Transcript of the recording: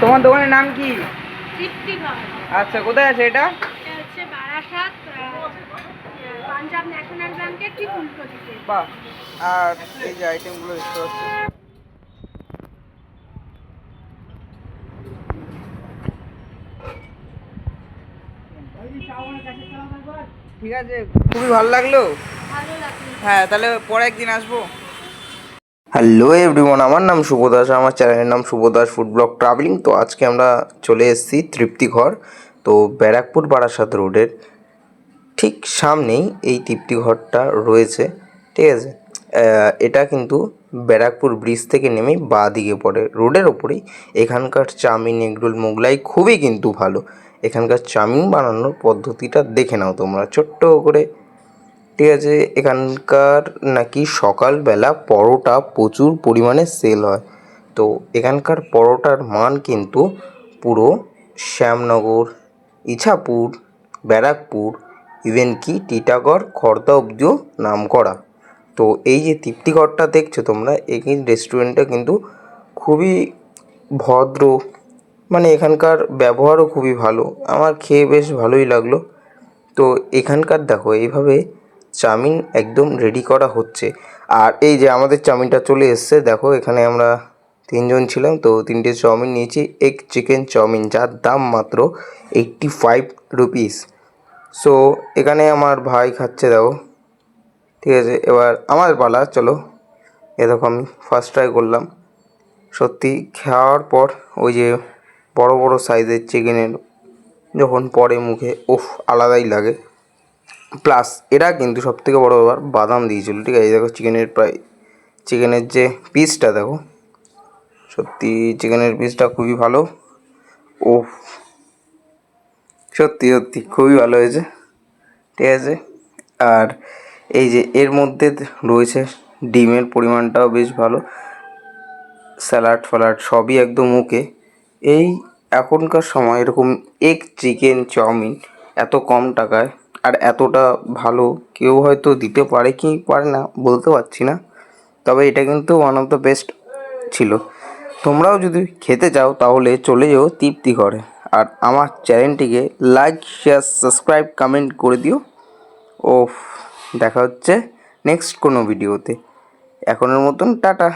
তোমার দোকানের নাম কি? তৃপ্তিঘর। আচ্ছা, কোথায় আছে এটা? এটা হচ্ছে বারাসাত পাঞ্জাব ন্যাশনাল ব্যাংকের ঠিক উল্টো দিকে। বাহ। আর এই যে আইটেমগুলো দেখতে পাচ্ছি, ঠিক আছে, খুবই ভালো লাগলো। ভালো লাগলো। হ্যাঁ, তাহলে পরে একদিন আসবো। হ্যালো এভরিওয়ান, আমার নাম শুভ দাস, আমার চ্যানেলের নাম শুভ দাস ফুড ব্লগ ট্রাভেলিং। তো আজকে আমরা চলে এসেছি তৃপ্তিঘর। তো ব্যারাকপুর বারাসাত রোডের ঠিক সামনেই এই তৃপ্তিঘরটা রয়েছে, ঠিক আছে। এটা কিন্তু ব্যারাকপুর ব্রিজ থেকে নেমেই বাঁ দিকে পড়ে, রোডের ওপরেই। এখানকার চাউমিন, এগরোল, মোগলাই খুবই কিন্তু ভালো। এখানকার চাউমিন বানানোর পদ্ধতিটা দেখে নাও তোমরা ছোট্ট করে, ঠিক আছে। এখানকার নাকি সকালবেলা পরোটা প্রচুর পরিমাণে সেল হয়। তো এখানকার পরোটার মান কিন্তু পুরো শ্যামনগর, ইছাপুর, ব্যারাকপুর, ইভেন কি টিটাগড়, খড়দা অব্দিও নাম করা। তো এই যে তৃপ্তিঘরটা দেখছো তোমরা, এই রেস্টুরেন্টটা কিন্তু খুবই ভদ্র, মানে এখানকার ব্যবহারও খুবই ভালো। আমার খেয়ে বেশ ভালোই লাগলো। তো এখানকার দেখো এইভাবে চাউমিন একদম রেডি করা হচ্ছে। আর এই যে আমাদের চাউমিনটা চলে এসছে, দেখো এখানে আমরা তিনজন ছিলাম, তো তিনটে চাউমিন নিয়েছি, এগ চিকেন চাউমিন, যার দাম মাত্র 85 রুপিস। সো এখানে আমার ভাই খাচ্ছে, দেখো, ঠিক আছে। এবার আমার পালা, চলো। এ দেখো আমি ফার্স্ট ট্রাই করলাম। সত্যি খাওয়ার পর ওই যে বড় বড় সাইজের চিকেনের যখন পড়ে মুখে, উফ, আলাদাই লাগে। প্লাস এরা কিন্তু সবথেকে বড় ব্যাপার, বাদাম দিয়েছিল, ঠিক আছে। এই দেখো চিকেনের যে পিসটা দেখো, সত্যি চিকেনের পিসটা খুবই ভালো। উফ, সত্যি সত্যি খুবই ভালো হয়েছে, ঠিক আছে। আর এই যে এর মধ্যে রয়েছে ডিমের পরিমাণটাও বেশ ভালো, স্যালাড ফ্যালাড সবই একদম ওকে। এই এখনকার সময় এরকম এগ চিকেন চাউমিন এত কম টাকায় আর এতটা ভালো কেউ হয়তো দিতে পারে কি পারে না বলতে পারছি না, তবে এটা কিন্তু ওয়ান অফ দ্য বেস্ট ছিল। তোমরাও যদি খেতে চাও তাহলে চলে যাও তৃপ্তিঘরে। আর আমার চ্যানেলটিকে লাইক, শেয়ার, সাবস্ক্রাইব, কমেন্ট করে দিও। ও, দেখা হচ্ছে নেক্সট কোনো ভিডিওতে। এখনের মতন টাটা।